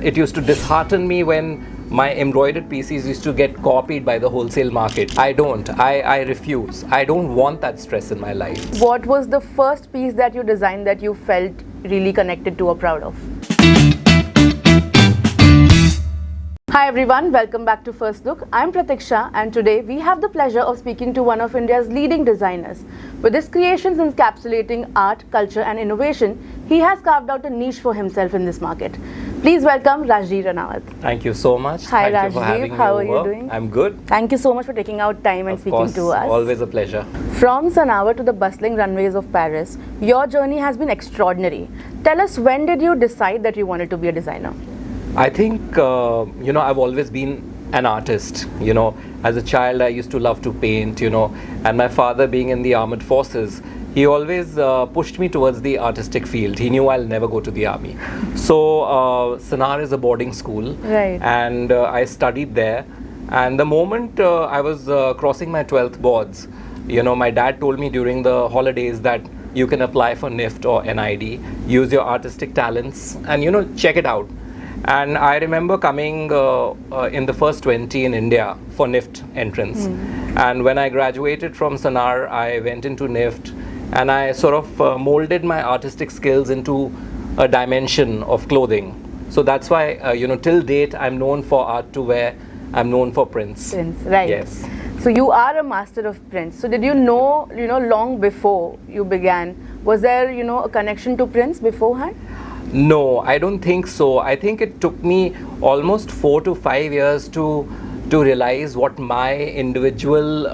it used to dishearten me when my embroidered pieces used to get copied by the wholesale market. I refuse. I don't want that stress in my life. What was the first piece that you designed that you felt really connected to or proud of? Hi everyone, welcome back to First Look. I'm Pratiksha and today we have the pleasure of speaking to one of India's leading designers. With his creations encapsulating art, culture and innovation, he has carved out a niche for himself in this market. Please welcome Rajdeep Ranawat. Thank you so much. Hi Thank you for having Rajdeep, me how are over. you doing? I'm good. Thank you so much for taking out time and speaking to us. Always a pleasure. From Sanawar to the bustling runways of Paris, your journey has been extraordinary. Tell us, when did you decide that you wanted to be a designer? I think, I've always been an artist. As a child, I used to love to paint, and my father being in the armed forces, he always pushed me towards the artistic field. He knew I'll never go to the army. So, Sanar is a boarding school, right. And I studied there. And the moment I was crossing my 12th boards, my dad told me during the holidays that you can apply for NIFT or NID, use your artistic talents, and check it out. And I remember coming in the first 20 in India for NIFT entrance. And when I graduated from Sanar, I went into NIFT and I sort of molded my artistic skills into a dimension of clothing. So that's why, till date, I'm known for art to wear. I'm known for prints. Prints, right. Yes. So you are a master of prints. So did you know, long before you began, was there, a connection to prints beforehand? No, I don't think so. I think it took me almost 4 to 5 years to realize what my individual,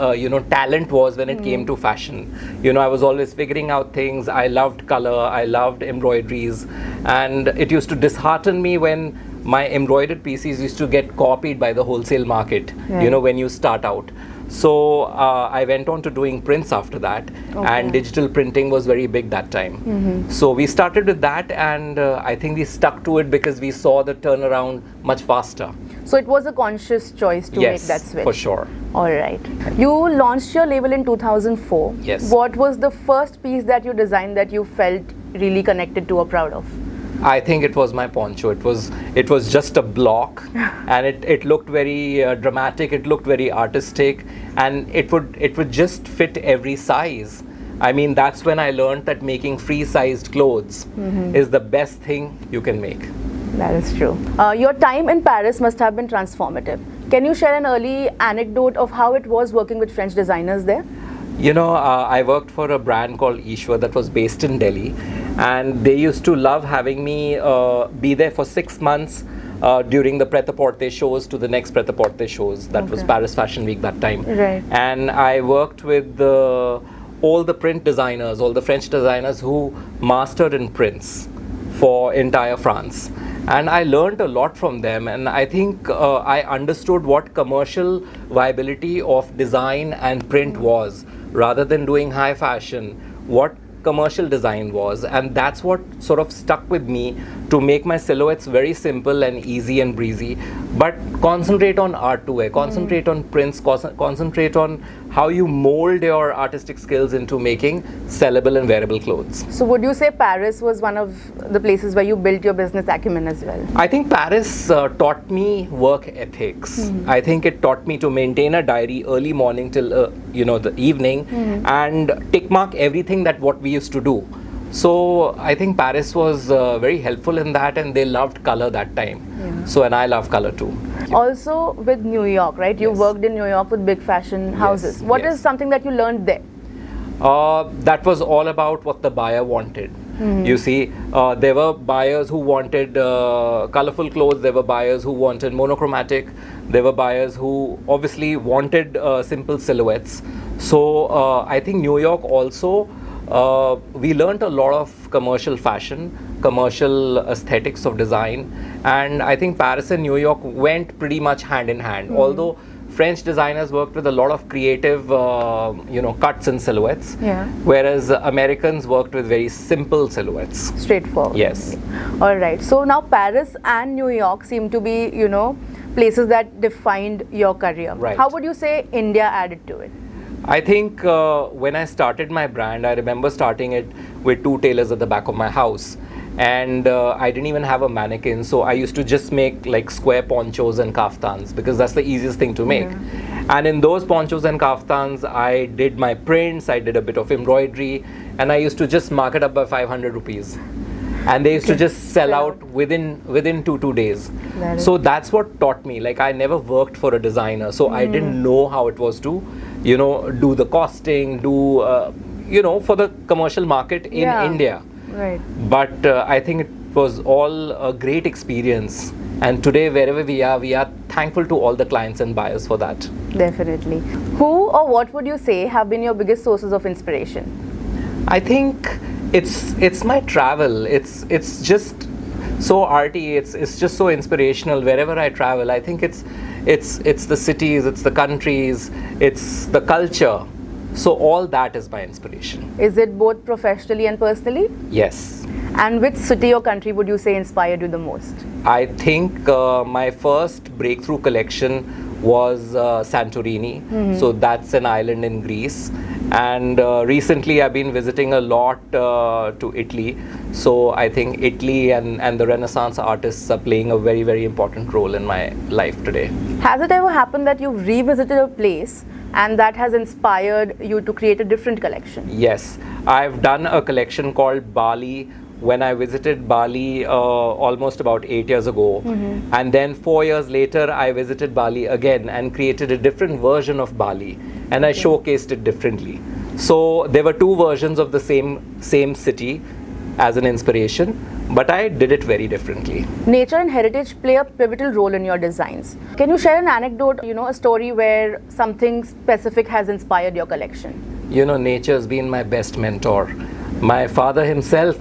talent was when it came to fashion. I was always figuring out things. I loved color. I loved embroideries. And it used to dishearten me when my embroidered pieces used to get copied by the wholesale market, when you start out. So I went on to doing prints after that, and digital printing was very big that time. So we started with that, and I think we stuck to it because we saw the turnaround much faster. So it was a conscious choice to make that switch. Yes, for sure. All right. You launched your label in 2004. Yes. What was the first piece that you designed that you felt really connected to or proud of? I think it was my poncho. It was just a block, and it looked very dramatic. It looked very artistic, and it would just fit every size. I mean, that's when I learned that making free-sized clothes is the best thing you can make. That is true. Your time in Paris must have been transformative. Can you share an early anecdote of how it was working with French designers there? I worked for a brand called Ethos that was based in Delhi, and they used to love having me be there for 6 months during the Pret-a-Porter shows to the next Pret-a-Porter shows. That was Paris Fashion Week that time. Right. And I worked with all the print designers, all the French designers who mastered in prints for entire France. And I learned a lot from them, and I think I understood what commercial viability of design and print was, rather than doing high fashion, what commercial design was. And that's what sort of stuck with me to make my silhouettes very simple and easy and breezy, but concentrate on art to wear, concentrate on prints, concentrate on how you mold your artistic skills into making sellable and wearable clothes. So would you say Paris was one of the places where you built your business acumen as well? I think Paris taught me work ethics. I think it taught me to maintain a diary early morning till the evening and tick mark everything that what we used to do. So I think Paris was very helpful in that, and they loved color that time. So, and I love color too. Also with New York, right? You worked in New York with big fashion houses. What is something that you learned there? That was all about what the buyer wanted. You see, there were buyers who wanted colorful clothes, there were buyers who wanted monochromatic, there were buyers who obviously wanted simple silhouettes. So I think New York also, we learned a lot of commercial fashion, commercial aesthetics of design, and I think Paris and New York went pretty much hand in hand. Although French designers worked with a lot of creative, cuts and silhouettes, whereas Americans worked with very simple silhouettes. Straightforward. Yes. All right. So now Paris and New York seem to be, places that defined your career. Right. How would you say India added to it? I think when I started my brand, I remember starting it with 2 tailors at the back of my house. and I didn't even have a mannequin, so I used to just make like square ponchos and kaftans because that's the easiest thing to make. And in those ponchos and kaftans, I did my prints, I did a bit of embroidery, and I used to just mark it up by 500 rupees. And they used to just sell out within 2 days. So that's what taught me. Like, I never worked for a designer, so I didn't know how it was to, do the costing, for the commercial market in India. Right. But I think it was all a great experience. And today, wherever we are thankful to all the clients and buyers for that. Definitely. Who or what would you say have been your biggest sources of inspiration? I think it's my travel. It's just so arty. It's just so inspirational. Wherever I travel, I think it's the cities, it's the countries, it's the culture. So all that is my inspiration. Is it both professionally and personally? Yes. And which city or country would you say inspired you the most? I think my first breakthrough collection was Santorini. So that's an island in Greece. And recently I've been visiting a lot to Italy. So I think Italy and the Renaissance artists are playing a very, very important role in my life today. Has it ever happened that you've revisited a place and that has inspired you to create a different collection? Yes. I've done a collection called Bali when I visited Bali almost about 8 years ago. And then 4 years later, I visited Bali again and created a different version of Bali. And I showcased it differently. So there were two versions of the same city as an inspiration, but I did it very differently. Nature and heritage play a pivotal role in your designs. Can you share an anecdote, a story where something specific has inspired your collection? Nature has been my best mentor. My father himself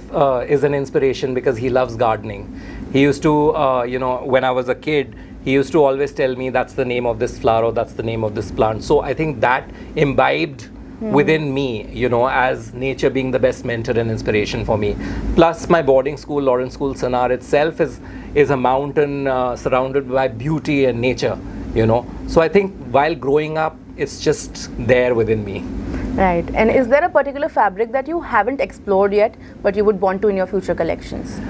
is an inspiration because he loves gardening. He used to, when I was a kid, he used to always tell me that's the name of this flower or that's the name of this plant. So I think that imbibed within me, as nature being the best mentor and inspiration for me. Plus my boarding school, Lawrence School, Sanar itself is a mountain surrounded by beauty and nature, So I think while growing up, it's just there within me. Right. And is there a particular fabric that you haven't explored yet, but you would want to in your future collections?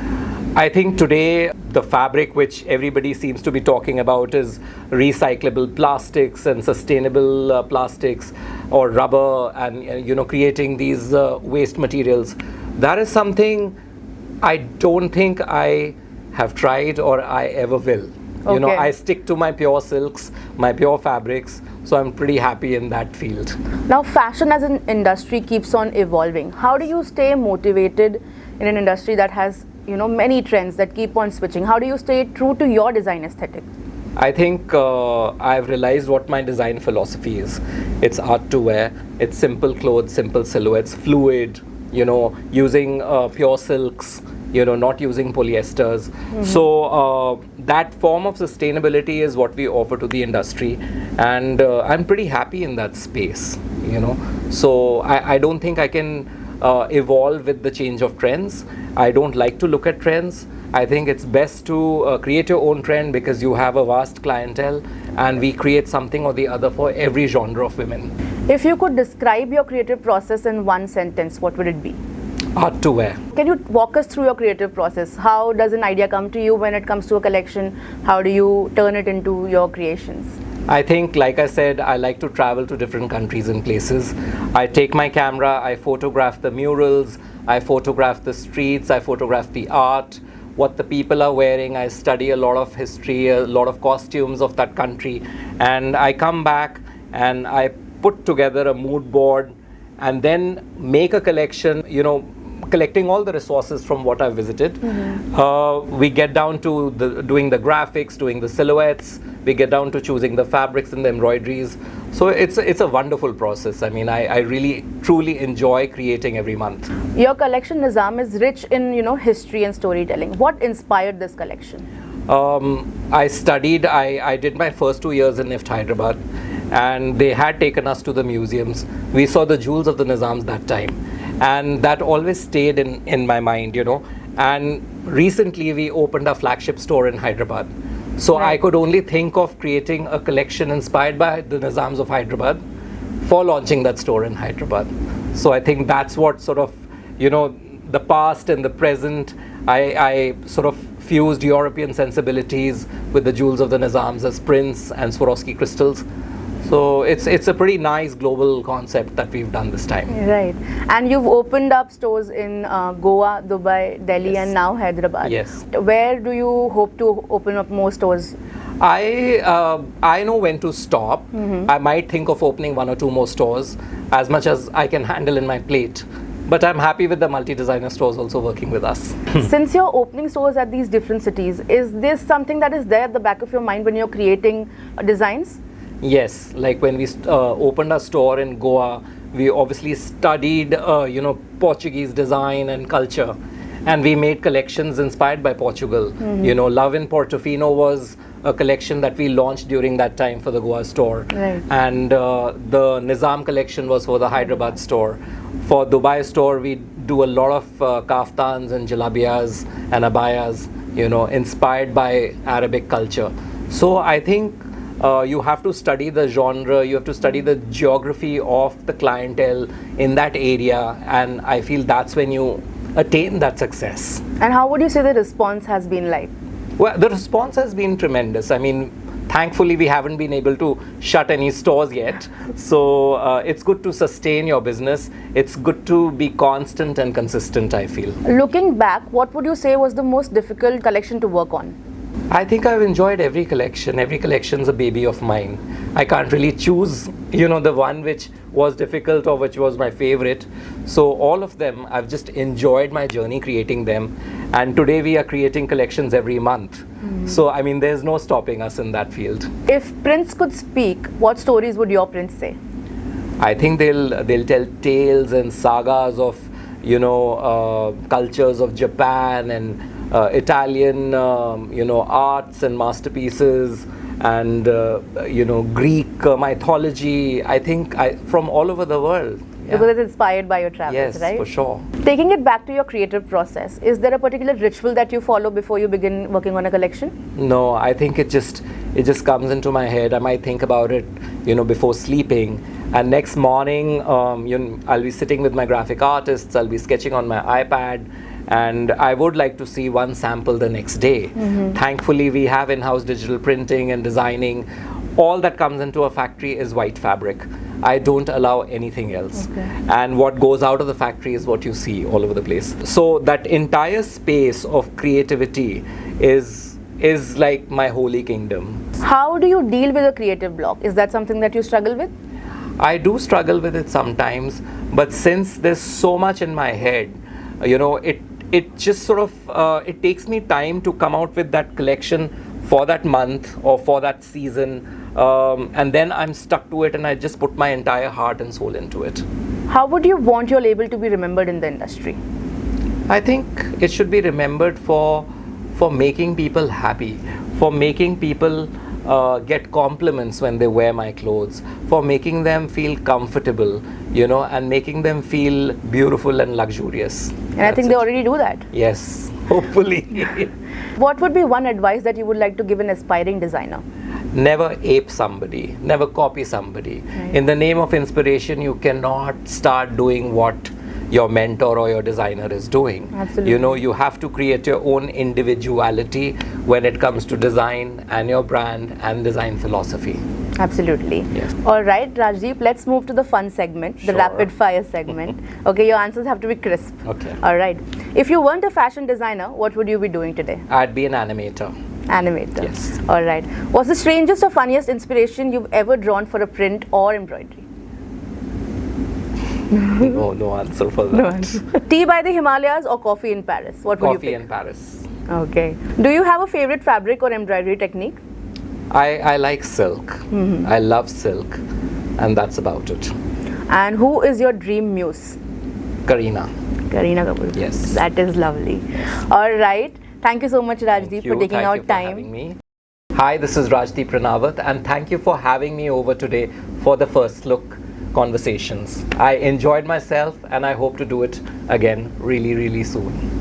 I think today the fabric which everybody seems to be talking about is recyclable plastics and sustainable plastics or rubber and creating these waste materials. That is something I don't think I have tried or I ever will. Okay. I stick to my pure silks, my pure fabrics, so I'm pretty happy in that field. Now, fashion as an industry keeps on evolving. How do you stay motivated in an industry that has many trends that keep on switching? How do you stay true to your design aesthetic? I think I've realized what my design philosophy is. It's art to wear, it's simple clothes, simple silhouettes, fluid, using pure silks, not using polyesters. So that form of sustainability is what we offer to the industry, and I'm pretty happy in that space, So I don't think I can evolve with the change of trends. I don't like to look at trends. I think it's best to create your own trend because you have a vast clientele and we create something or the other for every genre of women. If you could describe your creative process in one sentence, what would it be? Art to wear. Can you walk us through your creative process? How does an idea come to you when it comes to a collection? How do you turn it into your creations? I think, like I said, I like to travel to different countries and places. I take my camera, I photograph the murals, I photograph the streets, I photograph the art, what the people are wearing. I study a lot of history, a lot of costumes of that country, and I come back and I put together a mood board and then make a collection, collecting all the resources from what I've visited. We get down to doing the graphics, doing the silhouettes, we get down to choosing the fabrics and the embroideries. So it's a wonderful process. I mean, I really truly enjoy creating every month. Your collection, Nizam, is rich in history and storytelling. What inspired this collection? I did my first 2 years in NIFT Hyderabad, and they had taken us to the museums. We saw the jewels of the Nizams that time, and that always stayed in my mind, And recently we opened a flagship store in Hyderabad. So I could only think of creating a collection inspired by the Nizams of Hyderabad for launching that store in Hyderabad. So I think that's what sort of, the past and the present. I sort of fused European sensibilities with the jewels of the Nizams as prints and Swarovski crystals. So it's a pretty nice global concept that we've done this time. Right. And you've opened up stores in Goa, Dubai, Delhi, Yes. and now Hyderabad. Yes. Where do you hope to open up more stores? I know when to stop. I might think of opening 1 or 2 more stores, as much as I can handle in my plate. But I'm happy with the multi-designer stores also working with us. Since you're opening stores at these different cities, is this something that is there at the back of your mind when you're creating designs? Yes, like when we opened our store in Goa, we obviously studied, Portuguese design and culture, and we made collections inspired by Portugal. Love in Portofino was a collection that we launched during that time for the Goa store, Right. and the Nizam collection was for the Hyderabad store. For Dubai store, we do a lot of kaftans and jalabiyas and abayas, inspired by Arabic culture. So I think you have to study the genre, you have to study the geography of the clientele in that area, and I feel that's when you attain that success. And how would you say the response has been like? Well, the response has been tremendous. I mean, thankfully we haven't been able to shut any stores yet, so it's good to sustain your business. It's good to be constant and consistent, I feel. Looking back, what would you say was the most difficult collection to work on? I think I've enjoyed every collection. Every collection's a baby of mine. I can't really choose, the one which was difficult or which was my favorite. So all of them, I've just enjoyed my journey creating them. And today we are creating collections every month. So, I mean, there's no stopping us in that field. If prints could speak, what stories would your prints say? I think they'll tell tales and sagas of, cultures of Japan and Italian, arts and masterpieces, and Greek mythology. I think from all over the world. Yeah. Because it's inspired by your travels, Yes, right? for sure. Taking it back to your creative process, is there a particular ritual that you follow before you begin working on a collection? No, I think it just comes into my head. I might think about it, before sleeping. And next morning, I'll be sitting with my graphic artists. I'll be sketching on my iPad. And I would like to see one sample the next day. Thankfully, we have in-house digital printing and designing. All that comes into a factory is white fabric. I don't allow anything else. Okay. And what goes out of the factory is what you see all over the place. So that entire space of creativity is like my holy kingdom. How do you deal with a creative block? Is that something that you struggle with? I do struggle with it sometimes, but since there's so much in my head, it just sort of it takes me time to come out with that collection for that month or for that season, and then I'm stuck to it and I just put my entire heart and soul into it. How would you want your label to be remembered in the industry? I think it should be remembered for making people happy, for making people get compliments when they wear my clothes, for making them feel comfortable, and making them feel beautiful and luxurious. And I think they already do that. Yes, hopefully. What would be one advice that you would like to give an aspiring designer? Never ape somebody, never copy somebody. Right. In the name of inspiration, you cannot start doing what your mentor or your designer is doing. Absolutely. You have to create your own individuality when it comes to design and your brand and design philosophy. Absolutely. Yes. All right, Rajdeep, let's move to the fun segment, the Sure. rapid fire segment. Okay, your answers have to be crisp. Okay. All right. If you weren't a fashion designer, what would you be doing today? I'd be an animator. Animator. Yes. All right. What's the strangest or funniest inspiration you've ever drawn for a print or embroidery? No answer for that. Tea by the Himalayas or coffee in Paris? What would you Coffee pick? in Paris. Okay. Do you have a favorite fabric or embroidery technique? I like silk. I love silk, and that's about it. And who is your dream muse? Karina. Kareena Kapoor. Yes. That is lovely. All right. Thank you so much, Rajdeep, Thank for taking Thank out you for time. having me. Hi, this is Rajdeep Ranawat, and thank you for having me over today for the First Look conversations. I enjoyed myself, and I hope to do it again really, really soon.